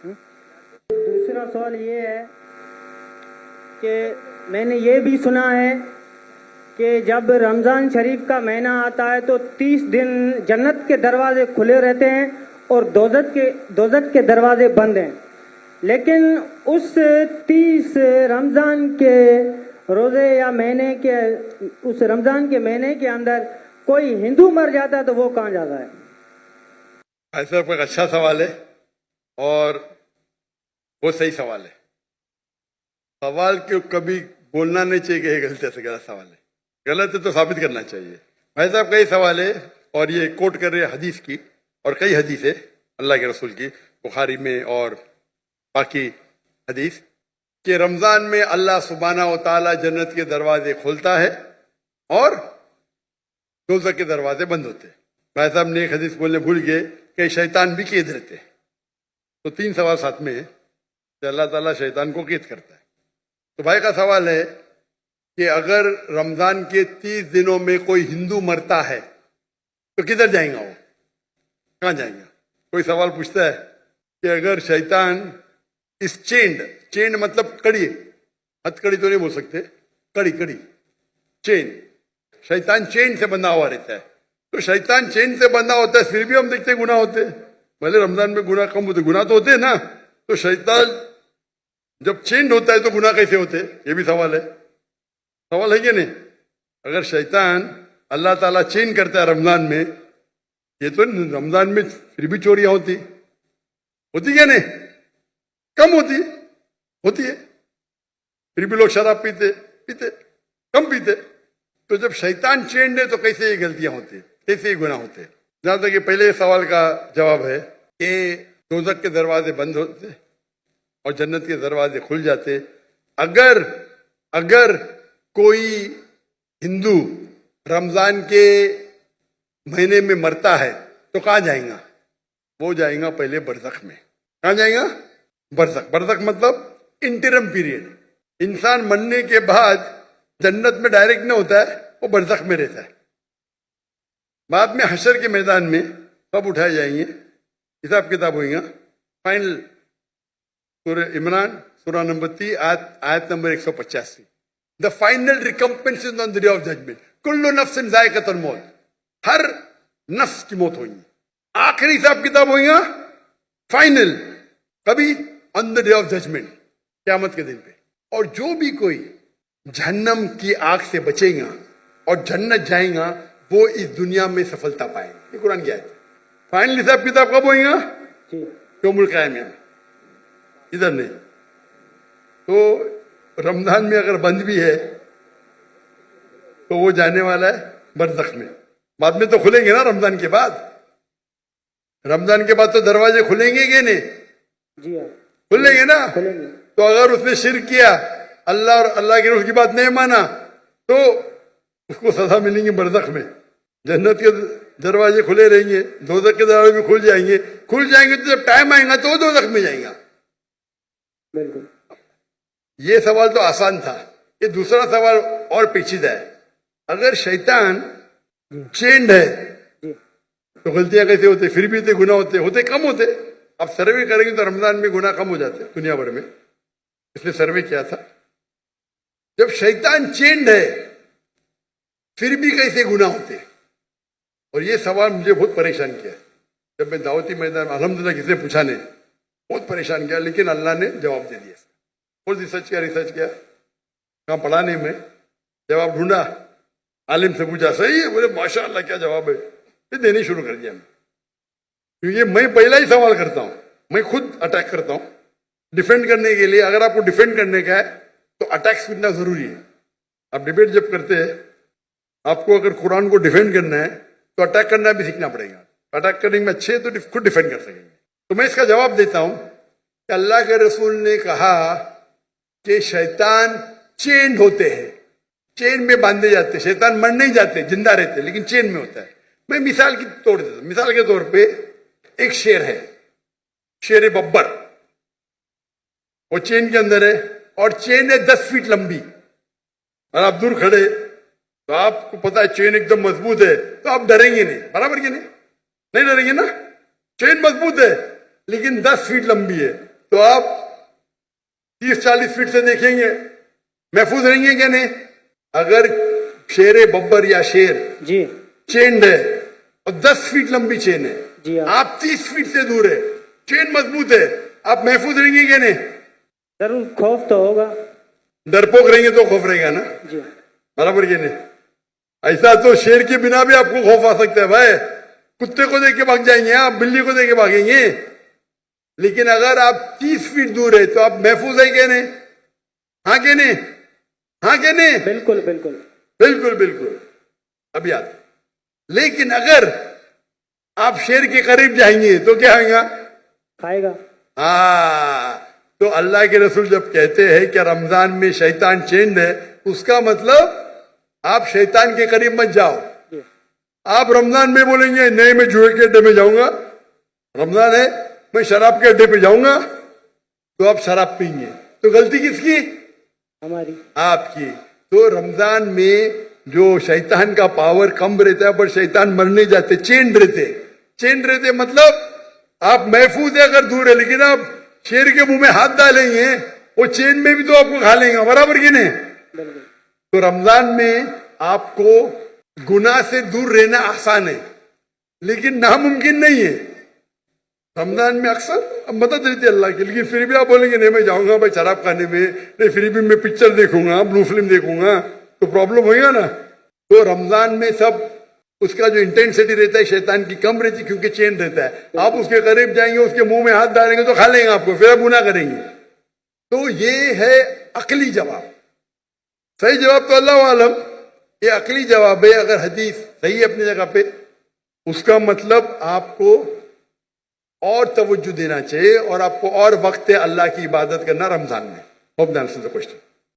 دوسرا سوال یہ ہے کہ میں نے یہ بھی سنا ہے کہ جب رمضان شریف کا مہینہ آتا ہے تو 30 دن جنت کے دروازے کھلے رہتے ہیں اور دوزخ کے دروازے بند ہیں، لیکن اس 30 رمضان کے روزے یا مہینے کے اس رمضان کے مہینے کے اندر کوئی ہندو مر جاتا ہے تو وہ کہاں جاتا ہے؟ ایسا کوئی اچھا سوال ہے اور وہ صحیح سوال ہے. سوال کیوں کبھی بولنا نہیں چاہیے کہ یہ غلط ہے، غلط سوال ہے. غلط ہے تو ثابت کرنا چاہیے. بھائی صاحب کا یہ سوال ہے اور یہ کوٹ کر رہے ہیں حدیث کی، اور کئی حدیث ہے اللہ کے رسول کی، بخاری میں اور باقی حدیث، کہ رمضان میں اللہ سبحانہ و تعالی جنت کے دروازے کھولتا ہے اور دوزخ کے دروازے بند ہوتے ہیں. بھائی صاحب نے ایک حدیث بولنے بھول گئے کہ شیطان بھی قید رہتے ہیں. تو 3 سوال ساتھ میں ہے کہ اللہ تعالیٰ شیطان کو قید کرتا ہے. تو بھائی کا سوال ہے کہ اگر رمضان کے 30 دنوں میں کوئی ہندو مرتا ہے تو کدھر جائیں گا؟ وہ کہاں جائیں گا؟ کوئی سوال پوچھتا ہے کہ اگر شیطان اس چینڈ مطلب کڑی، ہتھ کڑی تو نہیں بول سکتے، کڑی چین، شیطان چین سے بندھا ہوا رہتا ہے. تو شیطان چین سے بندھا ہوتا ہے، پھر بھی ہم دیکھتے گناہ ہوتے ہیں. بھلے رمضان میں گناہ کم ہوتے، گناہ تو ہوتے ہیں نا. تو شیطان جب چینڈ ہوتا ہے تو گناہ کیسے ہوتے؟ یہ بھی سوال ہے. سوال ہے کہ نہیں؟ اگر شیطان اللہ تعالیٰ چین کرتا ہے رمضان میں، یہ تو رمضان میں پھر بھی چوریاں ہوتی کیا نہیں؟ کم ہوتی ہے. پھر بھی لوگ شراب پیتے کم پیتے. تو جب شیطان چینڈ ہے تو کیسے یہ غلطیاں ہوتی ہیں، کیسے یہ گناہ ہوتے ہیں؟ جہاں تک کہ پہلے سوال کا جواب ہے کہ دوزخ کے دروازے بند ہوتے اور جنت کے دروازے کھل جاتے. اگر کوئی ہندو رمضان کے مہینے میں مرتا ہے تو کہاں جائیں گا؟ وہ جائیں گا پہلے برزخ میں. کہاں جائیں گا؟ برزخ مطلب انٹرم پیریڈ. انسان مرنے کے بعد جنت میں ڈائریکٹ نہیں ہوتا ہے، وہ برزخ میں رہتا ہے. بعد میں حشر کے میدان میں سب اٹھائے جائیں گے، حساب کتاب ہوئیں گا. فائنل سورہ عمران سورہ نمبر 3 آیت number 185. The final recompense is on the day of judgment. کل نفس ذائقۃ الموت، ہر نفس کی موت ہوئی. آخری حساب کتاب ہوئیں گا فائنل کبھی on the day of judgment، قیامت کے دن پہ. اور جو بھی کوئی جہنم کی آگ سے بچے گا اور جنت جائیں گا وہ اس دنیا میں سفلتا پائیں گے. یہ قرآن کی آیت ہے. فائنل حساب کتاب کب ہوئیں گا؟ یوم القیامہ میں، ادھر نہیں. تو رمضان میں اگر بند بھی ہے تو وہ جانے والا ہے برزخ میں. بعد میں تو کھلیں گے نا رمضان کے بعد. رمضان کے بعد تو دروازے کھلیں گے کہ نہیں؟ جی ہاں کھلیں گے نا. کھلیں گے. تو اگر اس نے شرک کیا، اللہ اور اللہ کے رسول کی بات نہیں مانا، تو اس کو سزا ملیں گی برزخ میں. جنت کے دروازے کھلے رہیں گے، دوزخ کے دروازے بھی کھل جائیں گے تو جب ٹائم آئے گا تو وہ دوزخ میں جائیں گا. بالکل. یہ سوال تو آسان تھا. یہ دوسرا سوال اور پیچیدہ ہے. اگر شیطان چینڈ ہے تو غلطیاں کیسے ہوتے؟ پھر بھی گناہ ہوتے کم ہوتے. آپ سروے کریں گے تو رمضان میں گناہ کم ہو جاتے دنیا بھر میں. اس نے سروے کیا تھا. جب شیطان چینڈ ہے پھر بھی کیسے گناہ ہوتے؟ اور یہ سوال مجھے بہت پریشان کیا. جب میں دعوتی میدان الحمدللہ کسی نے پوچھا نہیں، بہت پریشان کیا، لیکن اللہ نے جواب دے دیا. بہت ریسرچ کیا، کہاں پڑھا نہیں میں، جواب ڈھونڈا، عالم سے پوچھا، صحیح ہے، بولے ماشاء اللہ کیا جواب ہے. پھر دینے شروع کر دیا میں. کیونکہ میں پہلا ہی سوال کرتا ہوں، میں خود اٹیک کرتا ہوں ڈیفینڈ کرنے کے لیے. اگر آپ کو ڈیفینڈ کرنے کا ہے تو اٹیک سیکھنا ضروری ہے. آپ ڈیبیٹ جب کرتے ہیں، آپ کو اگر قرآن کو ڈیفینڈ کرنا ہے تو اٹیک کرنا بھی سیکھنا پڑے گا. اٹیک کرنے میں اچھے تو خود ڈیفینڈ کر سکیں گے. تو میں اس کا جواب دیتا ہوں کہ اللہ کے رسول نے کہا کہ شیطان چینڈ ہوتے ہیں، چین میں باندھے جاتے. شیطان مر نہیں جاتے، زندہ رہتے، لیکن چین میں ہوتا ہے. میں مثال کی توڑ دیتا ہوں. مثال کے طور پہ ایک شیر ہے، شیر ببر، وہ چین کے اندر ہے اور چین ہے 10 فیٹ لمبی، اور آپ دور کھڑے تو آپ کو پتا ہے چین ایک دم مضبوط ہے تو آپ ڈریں گے نہیں. برابر کہ نہیں ڈریں گے نا. چین مضبوط ہے لیکن 10 فیٹ لمبی ہے. تو آپ 30-40 فٹ سے دیکھیں گے محفوظ رہیں گے کہ نہیں؟ اگر شیر ببر یا شیر جی چینڈ ہے اور 10 فٹ لمبی چین ہے، جی آپ 30 فٹ سے دور ہے، چین مضبوط ہے، آپ محفوظ رہیں گے کہ نہیں؟ ضرور خوف تو ہوگا. ڈرپوک رہیں گے تو خوف رہے گا نا، جی برابر کہ نہیں؟ ایسا تو شیر کے بنا بھی آپ کو خوف آ سکتا ہے بھائی، کتے کو دیکھ کے بھاگ جائیں گے آپ، بلی کو دیکھ کے بھاگیں گے، لیکن اگر آپ 30 فٹ دور ہے تو آپ محفوظ ہیں کہ نہیں؟ ہاں کہ نہیں؟ ہاں کہ نہیں؟ بالکل بالکل. بالکل بالکل. اب یاد، لیکن اگر آپ شیر کے قریب جائیں گے تو کیا ہوگا؟ کھائے گا. ہاں، تو اللہ کے رسول جب کہتے ہیں کہ رمضان میں شیطان چینڈ ہے، اس کا مطلب آپ شیطان کے قریب مت جاؤ. جی آپ رمضان میں بولیں گے نہیں میں جوئے کے اڈے میں جاؤں گا، رمضان ہے میں شراب کے اڈے پہ جاؤں گا، تو آپ شراب پئیں گے. تو غلطی کس کی؟ ہماری. آپ کی. تو رمضان میں جو شیطان کا پاور کم رہتا ہے، پر شیطان مرنے جاتے، چینڈ رہتے مطلب آپ محفوظ ہے اگر دور ہے، لیکن آپ شیر کے منہ میں ہاتھ ڈالیں گے وہ چین میں بھی تو آپ کو کھا لیں گے، برابر کی نہیں؟ بالکل. تو رمضان میں آپ کو گناہ سے دور رہنا آسان ہے لیکن ناممکن نہیں ہے. رمضان میں اکثر مدد رہتی ہے اللہ کی، لیکن پھر بھی آپ بولیں گے نہیں میں جاؤں گا بھائی شراب کھانے میں، نہیں پھر بھی میں پکچر دیکھوں گا، بلو فلم دیکھوں گا، تو پرابلم ہوئے گا نا. تو رمضان میں سب اس کا جو انٹینسٹی رہتا ہے شیطان کی کم رہتی، کیونکہ چین رہتا ہے. آپ اس کے قریب جائیں گے، اس کے منہ میں ہاتھ ڈالیں گے تو کھا لیں گے آپ کو، پھر آپ گناہ کریں گے. تو یہ ہے عقلی جواب. صحیح جواب تو اللہ عالم، یہ عقلی جواب ہے. اگر حدیث صحیح ہے اپنی جگہ پہ، اس کا مطلب آپ کو اور توجہ دینا چاہیے اور آپ کو اور وقت اللہ کی عبادت کرنا رمضان میں. Hope the answer the question.